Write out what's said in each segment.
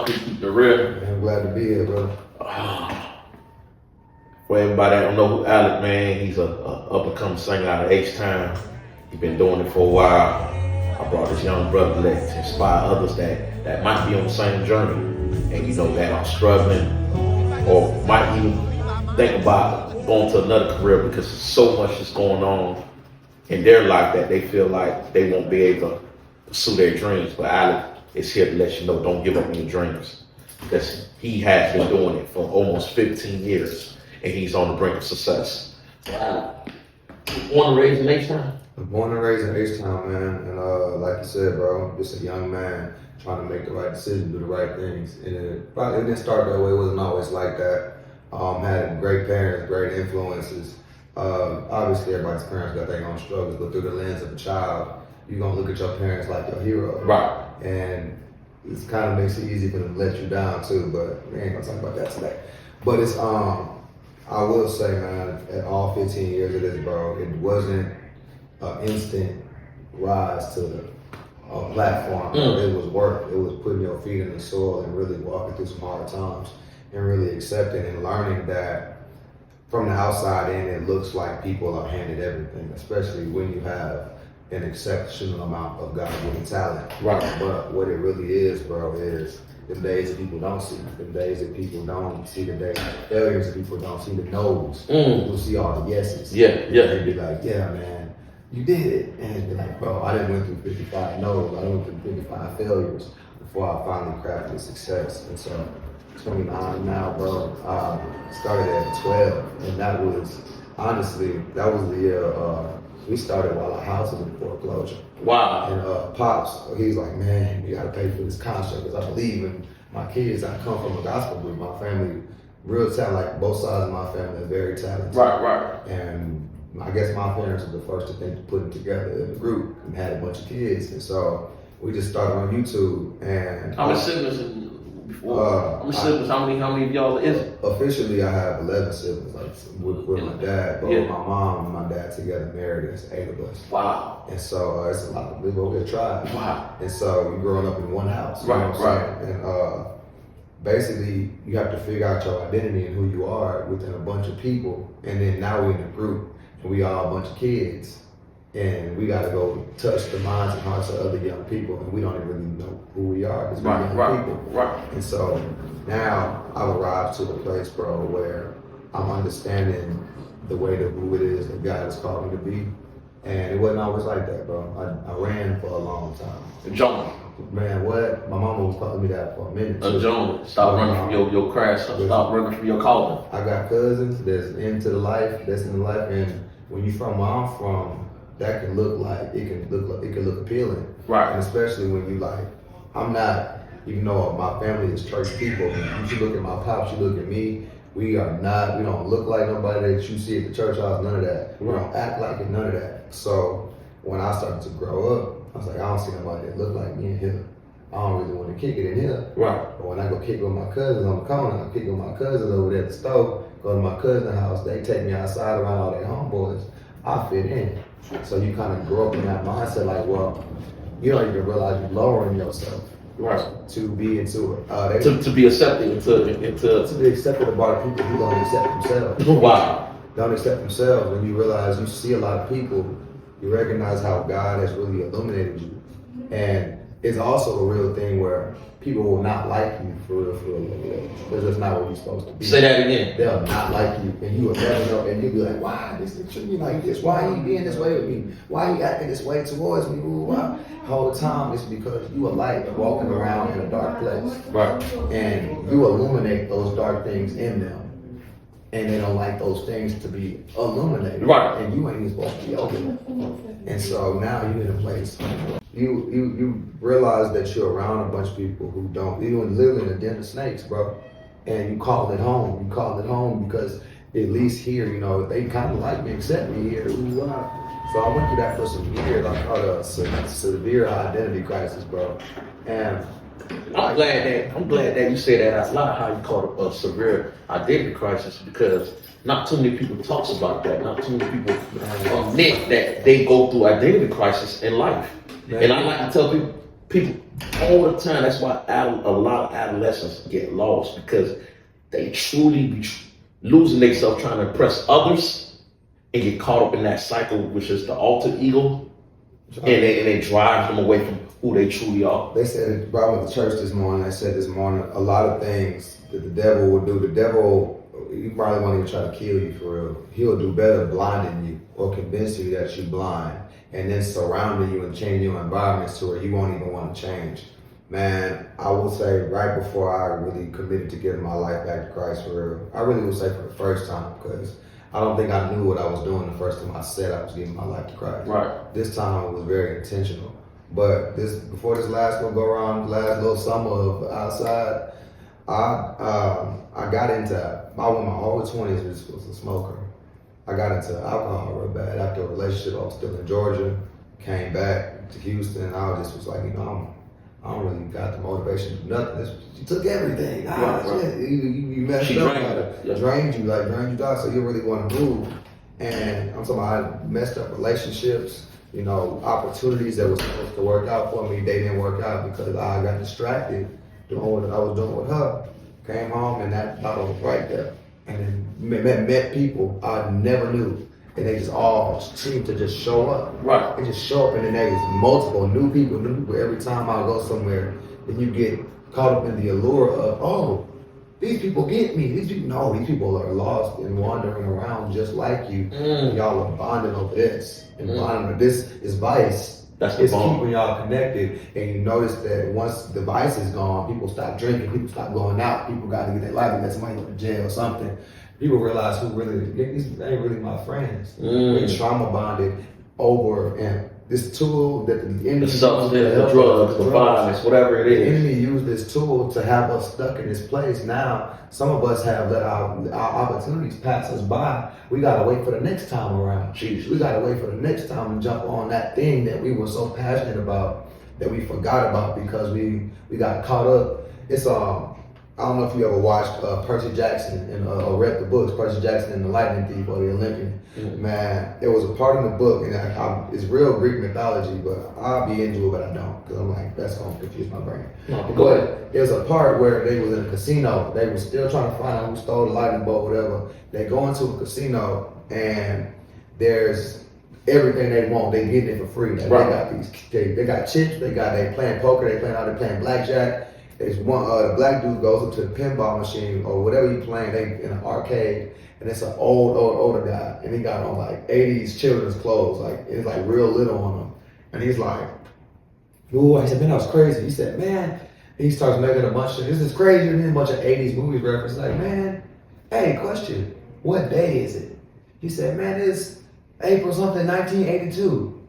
Uncle, keep the real. I'm glad to be here, brother. For everybody that don't know who Alic, man, he's a up-and-coming singer out of H-Town. He's been doing it for a while. I brought this young brother to inspire others that might be on the same journey and that are struggling or might even think about going to another career because so much is going on in their life that they feel like they won't be able to pursue their dreams. But Alic is here to let you know, don't give up on your dreams. Because he has been doing it for almost 15 years and he's on the brink of success. So Alic, born and raised in H-Town? Born and raised in H-Town, man, and like you said, bro, just a young man trying to make the right decision, do the right things, and it didn't start that way. It wasn't always like that. Had great parents, great influences. Obviously, everybody's parents got their own struggles, but through the lens of a child, you're gonna look at your parents like your hero, right? And it kind of makes it easy for them to let you down too. But we ain't gonna talk about that today. But it's I will say, man, at all 15 years of this, bro, it wasn't an instant rise to the platform. It was work. It was putting your feet in the soil and really walking through some hard times and really accepting and learning that from the outside in, it looks like people are handed everything, especially when you have an exceptional amount of God-given talent. Right. But what it really is, bro, is the days that people don't see, the days that people don't see, the days of failures that people don't see, the no's. People see all the yeses. Yeah. They'd be like, yeah, man, you did it. And it'd be like, bro, I didn't went through 55 no's, I went through 55 failures before I finally crafted success. And so 29 now, bro. Started at 12, and that was, honestly, that was the year we started while our house was in foreclosure. Wow. And Pops, he's like, man, you gotta pay for this contract, because I believe in my kids. I come from a gospel group. My family, real talent, like both sides of my family are very talented. Right. And I guess my parents were the first to think to put it together in the group and had a bunch of kids. And so we just started on YouTube. And how many siblings? How many of y'all is it? Officially, I have 11 siblings, like with my dad. But with my mom and my dad together married, it's 8 of us. Wow. And so it's a lot of big over tribe. Wow. And so you're growing up in one house. You know what I'm saying? And basically, you have to figure out your identity and who you are within a bunch of people. And then now we're in a group, and we all a bunch of kids. And we got to go touch the minds and hearts of other young people, and we don't even really know who we are because we're young people. Right. And so now I've arrived to a place, bro, where I'm understanding the weight of who it is that God has called me to be. And it wasn't always like that, bro. I ran for a long time. Jonah. Man, what? My mama was calling me that for a minute. Jonah, stop running from your crash. Stop running from your calling. I got cousins that's into the life, that's in the life, and when you from where I'm from, that can look like it can look appealing, right? And especially when you like, I'm not, even though my family is church people. You should look at my pops, you look at me. We don't look like nobody that you see at the church house. None of that. We don't act like it. None of that. So when I started to grow up, I was like, I don't see nobody that look like me in here. I don't really want to kick it in here. Right. But when I go kick it with my cousins on the corner, I kick it with my cousins over there at the stove. Go to my cousin's house. They take me outside around all their homeboys. I fit in. So you kind of grow up in that mindset, like, well, you don't even realize you're lowering yourself, right, to be into it. To be accepted into to be accepted by the people who don't accept themselves. Wow. Don't accept themselves. When you realize you see a lot of people, you recognize how God has really illuminated you, and it's also a real thing where people will not like you for real, because that's not what you're supposed to be. Say that again. They'll not like you, and you will never know, and you'll be like, why this is treating me like this? Why are you being this way with me? Why are you acting this way towards me? Why? The whole time it's because you are light walking around in a dark place. Right. And you illuminate those dark things in them. And they don't like those things to be illuminated. Right. And you ain't even supposed to be open. And so now you're in a place. You realize that you're around a bunch of people who don't, you live in a den of snakes, bro. And you call it home. You call it home because at least here, they kind of like me, accept me here. Ooh, wow. So I went through that for some years. I called it a severe identity crisis, bro. And I'm glad that you said that out loud, how you call it a severe identity crisis, because not too many people talk about that. Not too many people admit that they go through identity crisis in life. Man. And I like to tell people all the time. That's why a lot of adolescents get lost because they truly be losing themselves trying to impress others and get caught up in that cycle, which is the alter ego, and it drives them away from who they truly are. They said, bro, I went to church this morning. They said this morning, a lot of things that the devil will do. The devil, you probably won't even try to kill you for real. He'll do better blinding you or convincing you that you're blind, and then surrounding you and changing your environments to where you won't even want to change. Man, I will say right before I really committed to giving my life back to Christ for real, I really would say for the first time, because I don't think I knew what I was doing the first time I said I was giving my life to Christ. Right. This time it was very intentional. But before this last one go around, last little summer of outside, I got into, I went my whole 20s was a smoker. I got into alcohol real bad after a relationship. I was still in Georgia, came back to Houston, and I just was like, I don't really got the motivation to do nothing. She took everything. Shit. You messed up. Drained you dog, so you really want to move. And I'm talking about I messed up relationships, opportunities that was supposed to work out for me, they didn't work out because I got distracted doing what I was doing with her. Came home and that bottle was right there. And then met people I never knew. And they just all seemed to just show up. Right. They just show up, and then there was multiple new people every time I go somewhere. And you get caught up in the allure of, these people get me. These people are lost and wandering around just like you. Y'all are bonding over this. And bonding over this is vice. That's the it's bond. Keeping y'all connected. And you notice that once the vice is gone, people stop drinking, people stop going out, people got to get their life and let somebody go to jail or something. People realize who really, these ain't really my friends. We're trauma bonded over and this tool that the enemy the substance, the drugs, the violence, whatever it is. The enemy used this tool to have us stuck in this place. Now, some of us have let our opportunities pass us by. We gotta wait for the next time around. Jeez. We gotta wait for the next time to jump on that thing that we were so passionate about that we forgot about because we got caught up. It's I don't know if you ever watched Percy Jackson or read the books, Percy Jackson and the Lightning Thief or the Olympian. Man, there was a part in the book, and it's real Greek mythology, but I'll be into it, but I don't, because I'm like, that's going to confuse my brain. No, go ahead. There's a part where they was in a casino. They were still trying to find out who stole the lightning bolt, whatever. They go into a casino, and there's everything they want. They get it for free. Like, they got chips. They playing poker. They playing blackjack. There's one, the black dude goes up to the pinball machine or whatever you playing, they in an arcade, and it's an older guy, and he got on like 80s children's clothes, like it's like real little on him. And he's like, ooh, I said, man, that was crazy. He said, man, he starts making a bunch of, this is crazy, and then a bunch of 80s movies references, like, man, hey, question, what day is it? He said, man, it's April something, 1982.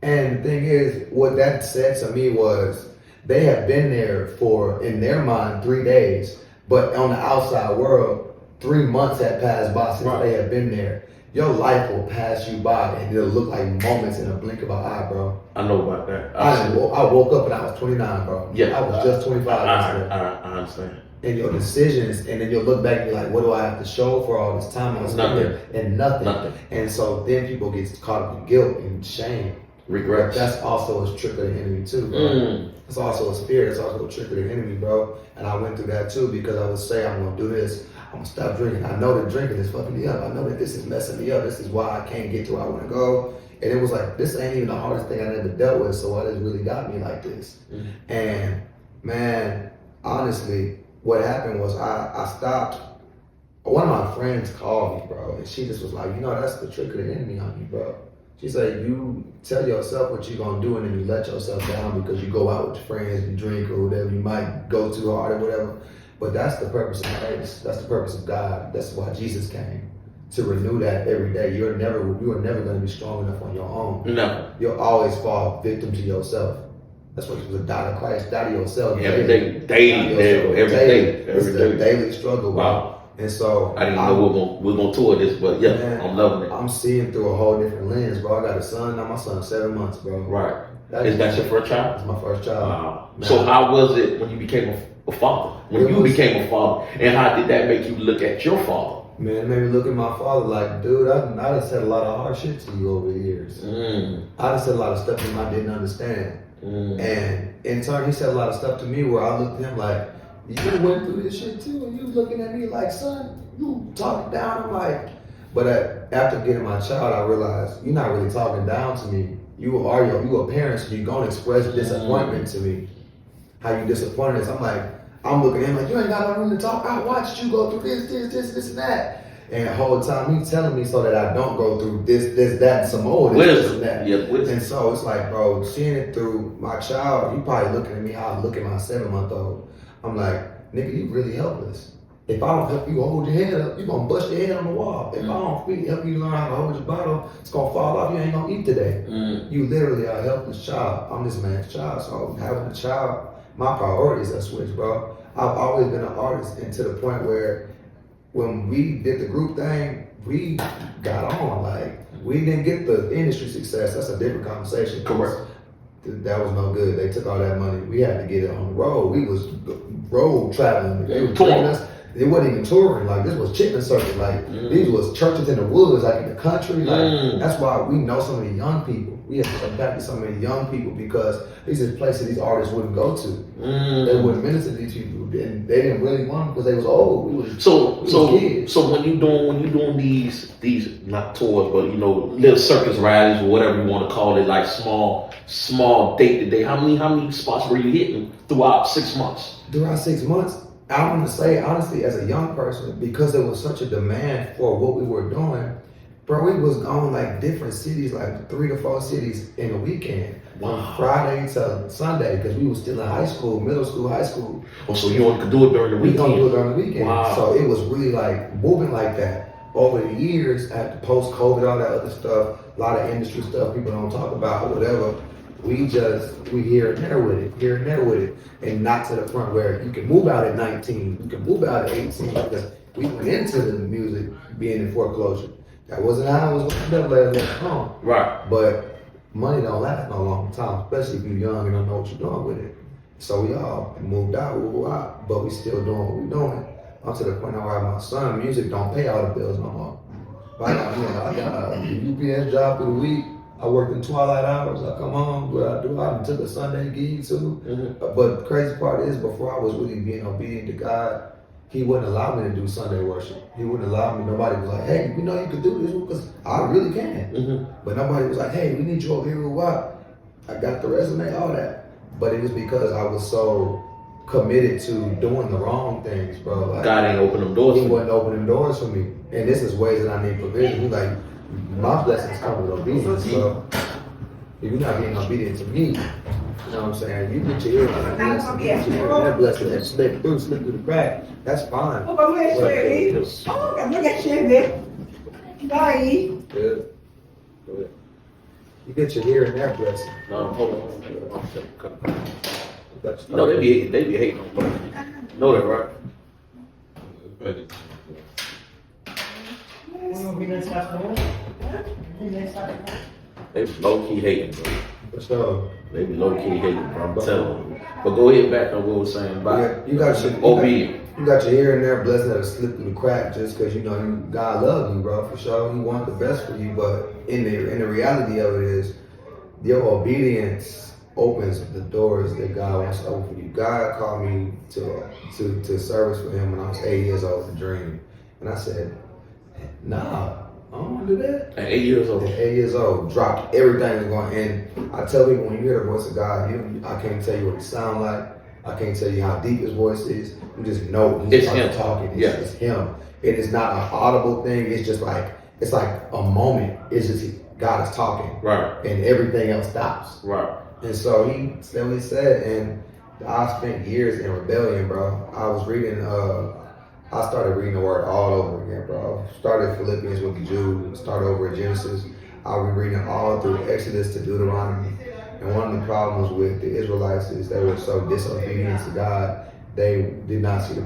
And the thing is, what that said to me was, they have been there for, in their mind, 3 days, but on the outside world, 3 months have passed by since they have been there. Your life will pass you by, and it'll look like moments in a blink of an eye, bro. I know about that. I woke up and I was 29, bro. Yeah, I was just 25 I understand. And your decisions, and then you'll look back and be like, what do I have to show for all this time I was there? And nothing. And so then people get caught up in guilt and shame. Regret. That's also a trick of the enemy too, bro. It's also a spirit. It's also a trick of the enemy, bro. And I went through that too because I would say I'm gonna do this. I'm gonna stop drinking. I know that drinking is fucking me up. I know that this is messing me up. This is why I can't get to where I want to go. And it was like, this ain't even the hardest thing I ever dealt with. So why this really got me like this? And man, honestly, what happened was I stopped. One of my friends called me, bro, and she just was like, that's the trick of the enemy on you, bro. She said, you tell yourself what you're going to do and then you let yourself down because you go out with your friends and drink or whatever. You might go too hard or whatever. But that's the purpose of grace. That's the purpose of God. That's why Jesus came, to renew that every day. You are never going to be strong enough on your own. No. You'll always fall victim to yourself. That's what you was a die to Christ, die to yourself. Every day. It's a daily struggle. Wow. And so I didn't know we're gonna tour this, but yeah, man, I'm loving it. I'm seeing through a whole different lens, bro. I got a son now. My son's 7 months, bro. Right. Is that your first child? That's my first child. Wow. So how was it when you became a father? Became a father, and how did that make you look at your father? Man, it made me look at my father like, dude, I done said a lot of hard shit to you over the years. I done said a lot of stuff that I didn't understand. And in turn, he said a lot of stuff to me where I looked at him like, you went through this shit too, and you looking at me like, son, you talking down. I'm like, but after getting my child, I realized you're not really talking down to me. You a parent, so you're gonna express disappointment to me. How you disappointed us. I'm looking at him like, you ain't got no room to talk. I watched you go through this, and that. And the whole time he's telling me so that I don't go through this, that, and some more, this, and that. Yeah, and so it's like, bro, seeing it through my child, he probably looking at me how I look at my 7-month-old. I'm like, nigga, you really helpless. If I don't help you hold your head up, you're gonna bust your head on the wall. If I don't help you learn how to hold your bottle, it's gonna fall off. You ain't gonna eat today. You literally are a helpless child. I'm this man's child, so having a child, my priorities have switched, bro. I've always been an artist, and to the point where when we did the group thing, we got on. Like, we didn't get the industry success. That's a different conversation. Correct. That was no good. They took all that money. We had to get it on the road. We was road traveling. They were taking us. It wasn't even touring. Like, this was chicken circuit. Like, these was churches in the woods, like in the country. Like, that's why we know so many young people. We have to adapt to so many young people because these are places these artists wouldn't go to. They wouldn't minister to these people, and they didn't really want them because they was old. We was kids. So when you doing these not tours, but little circus rallies or whatever you want to call it, like small day to day. How many spots were you hitting throughout 6 months? Throughout 6 months, I want to say honestly, as a young person, because there was such a demand for what we were doing, bro, we was going like different cities, like 3 to 4 cities in a weekend. From Friday to Sunday, because we was still in high school, middle school, high school. Oh, so you only could do it during the weekend? We gonna do it during the weekend. Wow. So it was really like moving like that. Over the years, after post-COVID, all that other stuff, a lot of industry stuff people don't talk about or whatever, we here and there with it, and not to the point where you can move out at 19, you can move out at 18, because we went into the music being in foreclosure. That wasn't how it was with the last home. Right. But money don't last no long time, especially if you're young and don't know what you're doing with it. So we all moved out, but we still doing what we're doing. Up to the point where my son, music don't pay all the bills no more. But I got a UPS job for the week. I worked in twilight hours. I come home, do what I do. I took a Sunday gig too. But the crazy part is, before I was really being obedient to God, He wouldn't allow me to do Sunday worship. He wouldn't allow me. Nobody was like, hey, you know you could do this, because I really can. But nobody was like, hey, we need you over here with what? I got the resume, all that. But it was because I was so committed to doing the wrong things, bro. Like, God ain't open them doors. He wasn't opening doors for me. And this is ways that I need provision. He's like, my blessings come with obedience. So if you're not being obedient to me, you know what I'm saying? You get your ear on that blessing, that blessing that slip through the crack. That's fine. Good. You get your ear in that blessing. No, hold on. No, they be hating on me. Know that, right? They be low key hating, bro. For sure. They be low key hating, bro. I'm telling you. But go ahead back on what we were saying about You got your ear in there, blessing that'll slip through the crack just because God loves you, bro. For sure, He wants the best for you. But in the reality of it is, your obedience opens the doors that God wants to open for you. God called me to service for Him when I was 8 years old, a dream, and I said, nah. I don't want to do that. At 8 years old. At 8 years old, dropped everything and going in. I tell people, when you hear the voice of God, I can't tell you what it sounds like. I can't tell you how deep His voice is. You just know He's talking. It's Him. It is not an audible thing. It's just like, it's like a moment. It's just God is talking. Right. And everything else stops. Right. And so He said what He said, and I spent years in rebellion, bro. I started reading the Word all over again, bro. Started Philippians with the Jews, started over at Genesis. I'll be reading all through Exodus to Deuteronomy. And one of the problems with the Israelites is they were so disobedient to God, they did not see the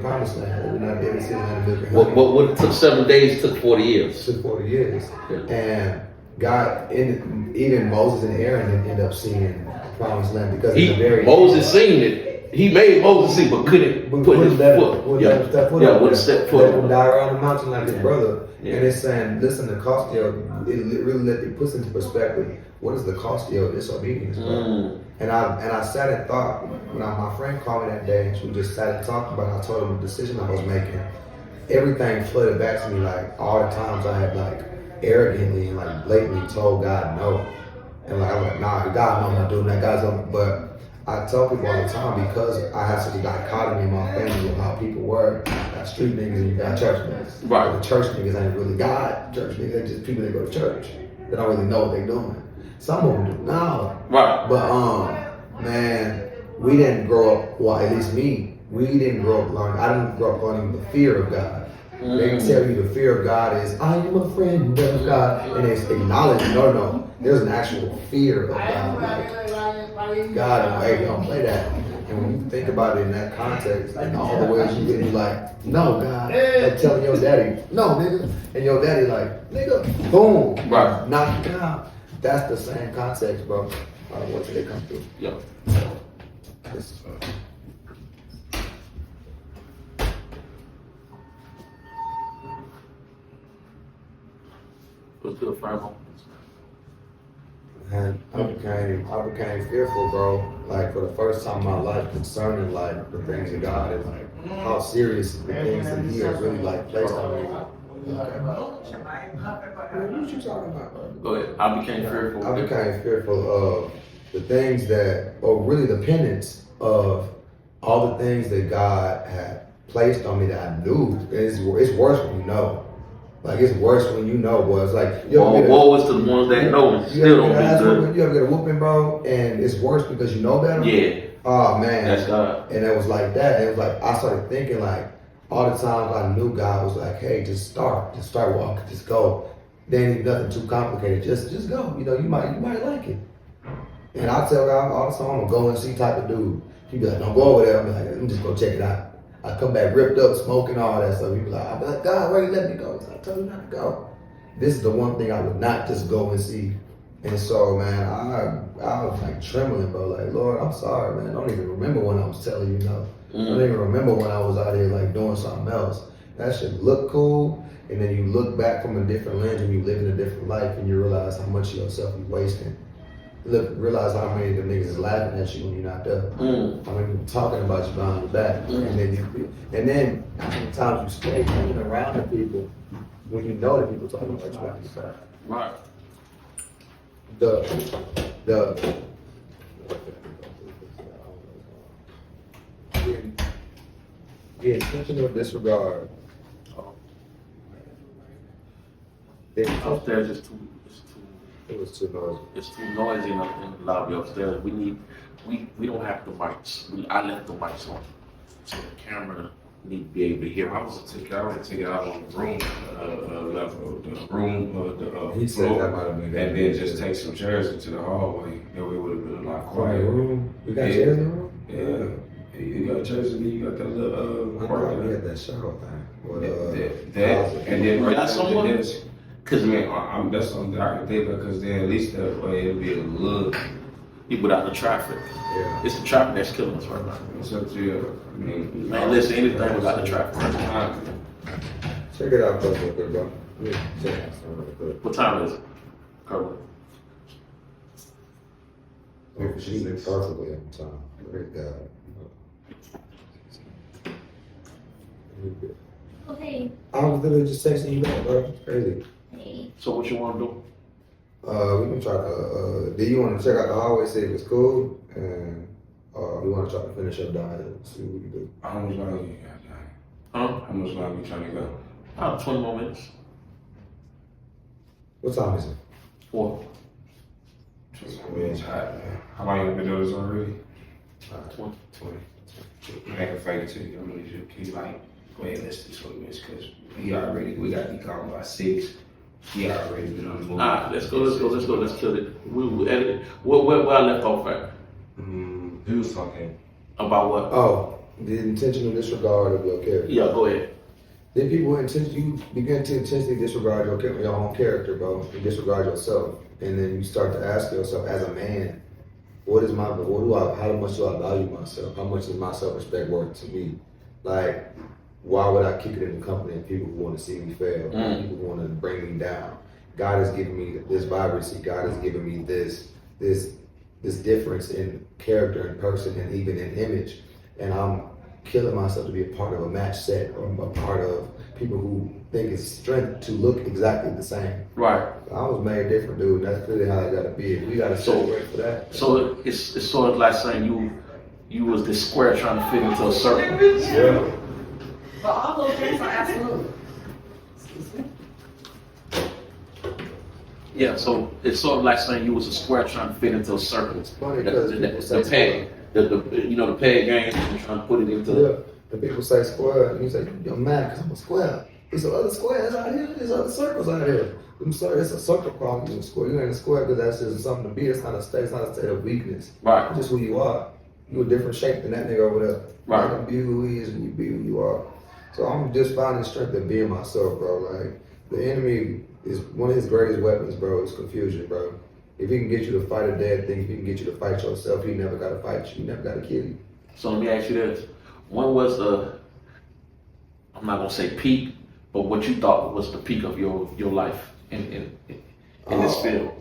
promised land. They didn't see the land of milk and honey. What took 7 days took 40 years. It took 40 years. Yeah. And God, even Moses and Aaron didn't end up seeing the promised land because Moses seen it. He made Moses see, but couldn't put his foot. Wouldn't step foot. Let him die around the mountain like his brother. Yeah. And it's saying, listen, the cost of it really puts into perspective, what is the cost of your disobedience, bro? I sat and thought, my friend called me that day, and we just sat and talked about it. I told him the decision I was making. Everything flooded back to me, like all the times I had like arrogantly and like blatantly told God no. And like I'm like, nah, God, no, I'm not doing that. God's on. But I tell people all the time, because I have such a dichotomy in my family of how people were. You got street niggas and you got church niggas. Right. The church niggas ain't really God. Church niggas, they just people that go to church. They don't really know what they're doing. Some of them do now. Right. But man, we didn't grow up. Well, at least me, we didn't grow up learning. I didn't grow up learning the fear of God. They can tell you the fear of God is, I am a friend of God, and it's acknowledged. No, there's an actual fear of God. Like, God, hey, don't play that. And when you think about it in that context, and all the ways you get like, no, God, like telling your daddy, no, nigga, and your daddy like, nigga, boom, Right. knock you down. That's the same context, bro. What did they come through? Yeah. What's good, Franco? And I became fearful, bro. Like for the first time in my life, concerning like the things of God and like how serious the things that He has really like placed on me. What you talking about, bro? Go ahead. I became fearful. I became fearful of the things that, or really the penance of all the things that God had placed on me that I knew. It's worse when you know. Like it's worse when you know, boy. It's like woe is to the ones that know and still don't be good. You ever get a whooping, bro, and it's worse because you know better. Yeah. Oh man. That's God. And it was like that. And it was like I started thinking like all the times I knew God was like, hey, just start walking, just go. There ain't nothing too complicated. Just go. You know, you might like it. And I tell God all the time, I'm a go and see type of dude. He'd be like, don't go over there. I'm like, let me just go check it out. I come back ripped up, smoking, all that stuff. He'd be like, I'd be like, God, where you let me go? I told you not to go. This is the one thing I would not just go and see. And so, man, I was like trembling, bro. Like, Lord, I'm sorry, man. I don't even remember when I was telling you no. I don't even remember when I was out here like doing something else. That shit look cool, and then you look back from a different lens and you live in a different life and you realize how much of yourself you're wasting. Realize how many of them niggas is laughing at you when you're not there. How many people talking about you behind your back. And then how many times you stay hanging around the people when you know that people talking about you behind your back. Right. The intentional disregard. Upstairs is It was too noisy. it's too noisy in the lobby upstairs. We don't have the mics. I left the mics on. So the camera need to be able to hear I us. would take it out on the room, He said floor, that might have been and then just take some chairs into the hallway. That way it would have been a lot quieter. room. We got Yeah. chairs in the room? Yeah, you got chairs and then you got that little I thought we had that shower thing. Or that, and then We got right someone? there, this. Cause That's something that I can think of, because then at least that way it'll be a little. without the traffic. Yeah. It's the traffic that's killing us right now. It's up to you. I mean, Man, listen, anything without the traffic. Check it out real quick, bro. Yeah, check it out real quick. What time is it? Currently? She's perfectly on time. Praise God. Oh, hey. I was literally just texting you back, bro. It's crazy. Hey. So what you want to do? We can try to, do you want to check out the hallway, see if it's cool? And we want to try to finish up down here, see what we can do. how much longer you got, Johnny? Huh? How much longer you trying to go? About 20 more minutes. What time is it? 4. It's hot, man. How long you been doing this already? 20. 20. I can fake it to you. I'm gonna need you. Can you like go ahead and listen to 20 minutes? Because we got to be calm by 6. He already been on the move. Alright, let's go. Let's kill it. We will edit it. Where I left off at? He was talking. About what? Oh, the intentional disregard of your character. Yeah, go ahead. Then you begin to intentionally disregard your own character, bro. You disregard yourself. And then you start to ask yourself, as a man, how much do I value myself? How much is my self-respect worth to me? Like, why would I kick it in the company of people who want to see me fail? People who want to bring me down? God has given me this vibrancy. God has given me this this difference in character and person and even in image, and I'm killing myself to be a part of a match set or a part of people who think it's strength to look exactly the same. Right. I was made different, dude. And that's really how it got to be. We got to celebrate for that. So it's sort of like saying you was this square trying to fit into a circle. Yeah. But all those things are absolute. Yeah, so it's sort of like saying you was a square trying to fit into a circle. It's funny because The peg, the peg gang, trying to put it into. Yeah. The people say square, and you say, you're mad because I'm a square. There's other squares out here, there's other circles out here. I'm sorry, it's a circle problem. You're a square. You ain't a square because that's just something to be. It's not a state of weakness. Right. It's just who you are. You a different shape than that nigga over there. Right. You can be who he is and you be who you are. So I'm just finding strength in being myself, bro. Like, the enemy is one of his greatest weapons, bro, is confusion, bro. If he can get you to fight a dead thing, if he can get you to fight yourself, he never got to fight you. He never got to kill you. So let me ask you this. When was I'm not going to say peak, but what you thought was the peak of your life in this field?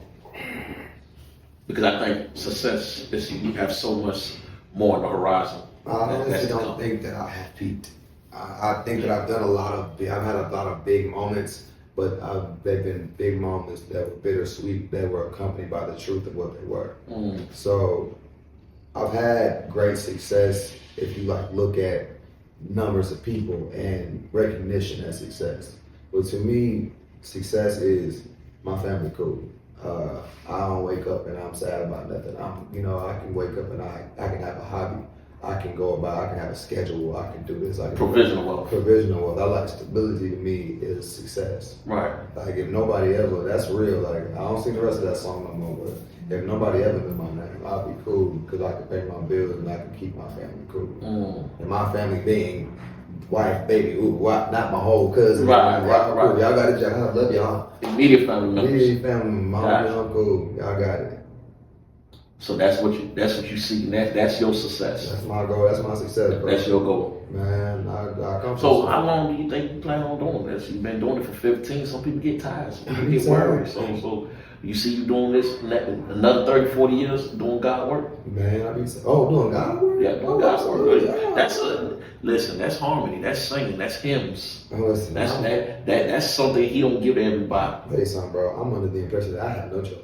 Because I think success is you have so much more on the horizon. I honestly don't think that I have peaked. I think that I've had a lot of big moments, but they've been big moments that were bittersweet, that were accompanied by the truth of what they were. So I've had great success if you look at numbers of people and recognition as success. But to me, success is my family cool. I don't wake up and I'm sad about nothing. I can wake up and I can have a hobby. I can go about, I can have a schedule, I can do this. Provisional wealth. Provisional wealth. I like stability. To me is success. Right. Like, if nobody ever, that's real. Like, I don't sing the rest of that song no more, but if nobody ever knew my name, I'll be cool because I can pay my bills and I can keep my family cool. And my family being wife, baby, not my whole cousin. Right. Y'all got it, y'all. I love y'all. Immediate family members. Immediate family, mom and uncle, y'all got it. So that's what you see. That's your success. That's my goal. That's my success, bro. That's your goal. Man, I come from. So how long do you think you plan on doing this? You've been doing it for 15. Some people get tired. Some people get worried. So you see you doing this another 30, 40 years doing God work? Man, doing God work? Yeah, doing God work. Yeah. That's harmony. That's singing. That's hymns. Listen, That's something he don't give to everybody. Tell you something, bro. I'm under the impression that I have no choice.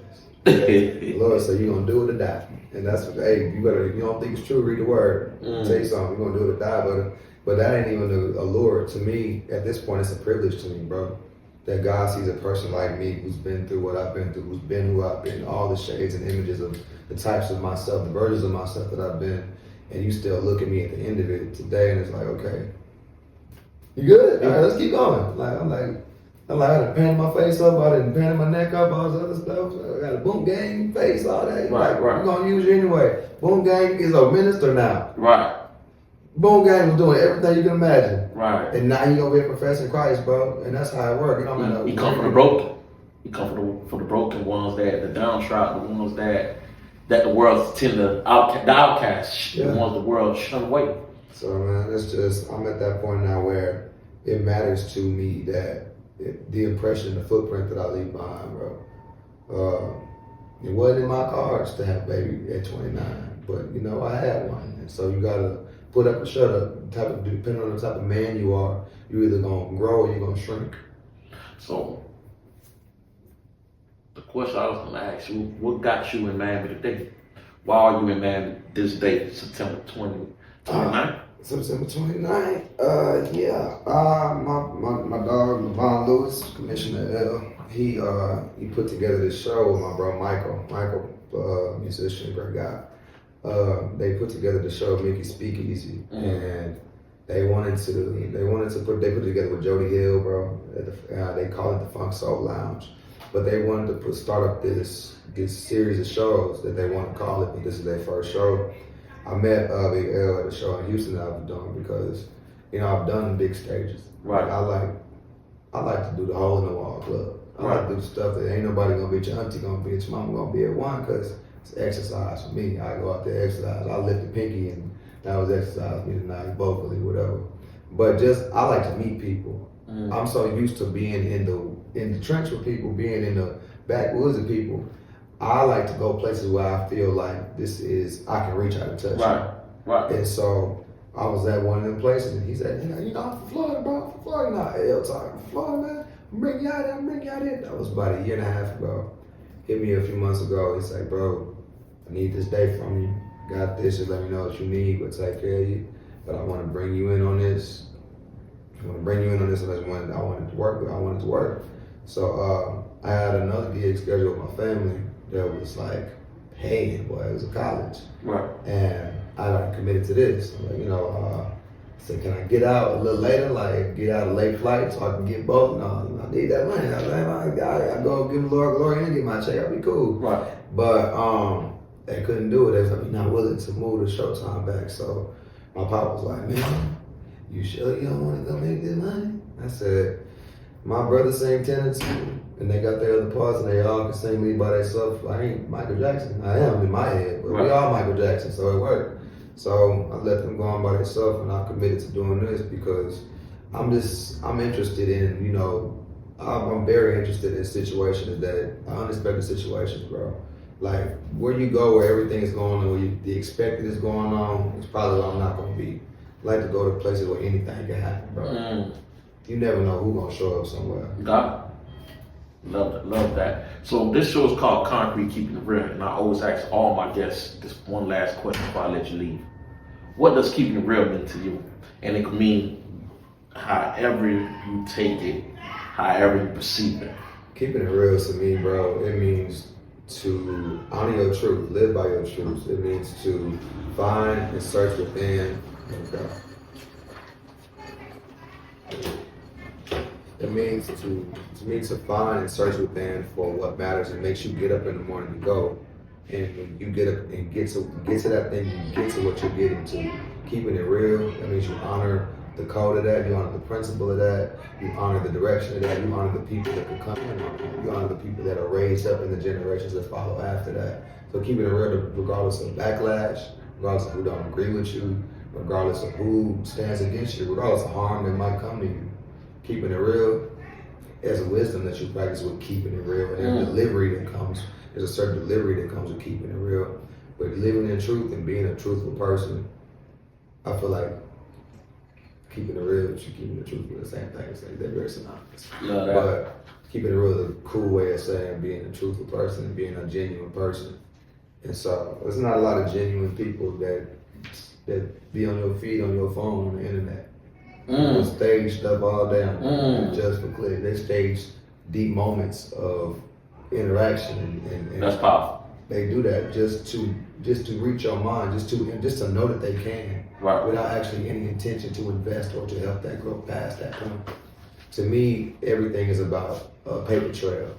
The Lord said you're gonna do it or die, and that's what. Hey, you don't think it's true? Read the word. Tell you something. You're gonna do it or die, but that ain't even a allure to me. At this point, it's a privilege to me, bro. That God sees a person like me who's been through what I've been through, who's been who I've been, all the shades and images of the types of myself, the versions of myself that I've been, and you still look at me at the end of it today, and it's like, okay, you good? All right, let's keep going. I done painted my face up, I done painted my neck up, all this other stuff. I got a boom gang face, all that. Right. We're gonna use you anyway. Boom gang is a minister now. Right. Boom gang was doing everything you can imagine. Right. And now he over here professing Christ, bro. And that's how it works. He come for the broken. He come for the broken ones, that the downtrodden, the ones that the world tend to the outcasts, the ones the world shun away. So man, I'm at that point now where it matters to me that the impression, the footprint that I leave behind, bro. It wasn't in my cards to have a baby at 29, but I had one. And so you gotta put up or shut up. Depending on the type of man you are, you're either gonna grow or you're gonna shrink. So the question I was gonna ask you, what got you in Miami today? Why are you in Miami this day, September 29th? September 29th, my dog, Levon Lewis, Commissioner L, he put together this show with my bro Michael, musician, great guy. They put together the show Mickey Speakeasy, and they put it together with Jody Hill, bro. They call it the Funk Soul Lounge, but they wanted to start up this series of shows that they want to call it, but this is their first show. I met Big L at a show in Houston that I was doing because, I've done big stages. Right. I like to do the hole in the wall club. I like to do stuff that ain't nobody gonna be at your auntie gonna be at your mama gonna be at one, because it's exercise for me. I go out there exercise. I lift the pinky and that was exercise for me tonight, vocally, whatever. But I like to meet people. I'm so used to being in the trench with people, being in the backwoods of people. I like to go places where I feel like I can reach out and touch. Right. And so I was at one of them places, and he said, I'm from Florida, bro. I'm from Florida. I'm from Florida, man. I'm bringing you out there. That was about a year and a half ago. Hit me a few months ago. He said, bro, I need this day from you. Got this. Just let me know what you need. We'll take care of you. But I want to bring you in on this. I want to bring you in on this. And I wanted to work. So I had another gig scheduled with my family that was like paying. Boy, it was a college. Right. And I like committed to this. I'm like, said, can I get out a little later? Like, get out a late flight so I can get both? No, I need that money. I was like, I go give the Lord glory and get my check. I'll be cool. Right. But they couldn't do it. They was like, you're not willing to move the Showtime back. So my pop was like, man, you sure you don't want to go make this money? I said, my brother sing tenor too, and they got their other parts, and they all can sing lead by themselves. I ain't Michael Jackson. I am in my head, but we all Michael Jackson, so it worked. So I let them go on by themselves, and I committed to doing this because I'm interested in, I'm very interested in situations unexpected situations, bro. Like where you go, where everything is going on, where the expected is going on, it's probably where I'm not gonna be. I like to go to places where anything can happen, bro. You never know who's gonna show up somewhere. Got it. Love that. So this show is called Concrete Keeping It Real, and I always ask all my guests this one last question before I let you leave. What does keeping it real mean to you? And it can mean however you take it, however you perceive it. Keeping it real to me, bro, it means to honor your truth, live by your truth. It means to find and search within. It means to find and search within for what matters and makes you get up in the morning and go. And when you get up and get to that thing, you get to what you're getting to. Keeping it real, that means you honor the code of that, you honor the principle of that, you honor the direction of that, you honor the people that could come in, you honor the people that are raised up in the generations that follow after that. So keeping it real regardless of backlash, regardless of who don't agree with you, regardless of who stands against you, regardless of harm that might come to you. Keeping it real, there's a wisdom that you practice with keeping it real, and there's a certain delivery that comes with keeping it real. But living in truth and being a truthful person, I feel like keeping it real and keeping the truth are the same thing. They're very synonymous. But keeping it real is a cool way of saying being a truthful person and being a genuine person. And so there's not a lot of genuine people that be on your feed, on your phone, on the internet. They stage stuff all day just for click. They stage deep moments of interaction and that's powerful. They do that just to reach your mind, just to know that they can, without actually any intention to invest or to help that grow past that point. To me, everything is about a paper trail.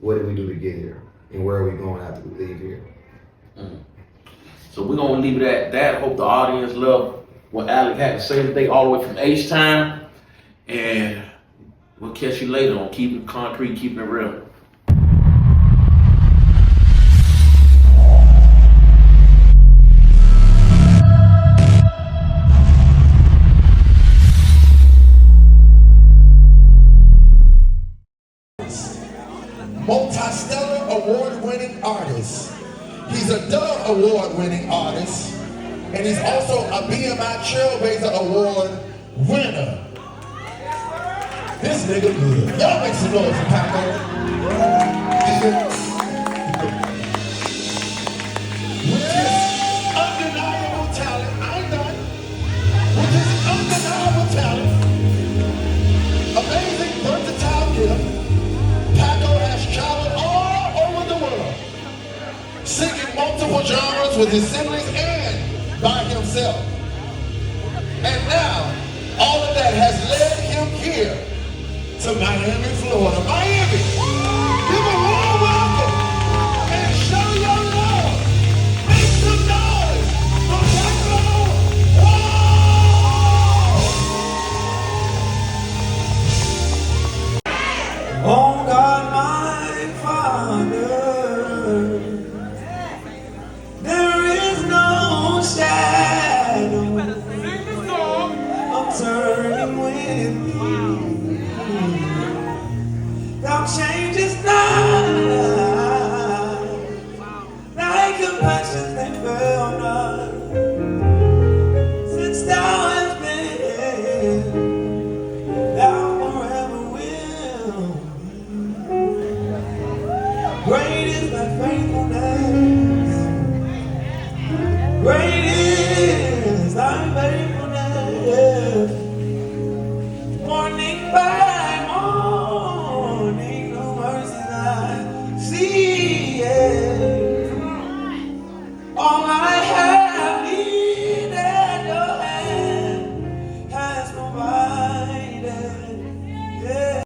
What did we do to get here, and where are we going after we leave here? So we're gonna leave it at that. Hope the audience loved what Alic had to say today, all the way from H-Town, and we'll catch you later on Keeping It Concrete, Keeping It Real. Multi-stellar award-winning artist. He's a Dove award-winning artist, and he's also a BMI Trailblazer Award winner. This nigga good. Y'all make some noise for Paco. With his undeniable talent, I ain't done. With his undeniable talent, amazing versatile gift, Paco has traveled all over the world, singing multiple genres with his siblings and by himself. And now, all of that has led him here to Miami, Florida. Miami, give a warm welcome and show your love. Make some noise for Paco Walls. Oh God, my Father, there is no shadow of turning with me. Thou change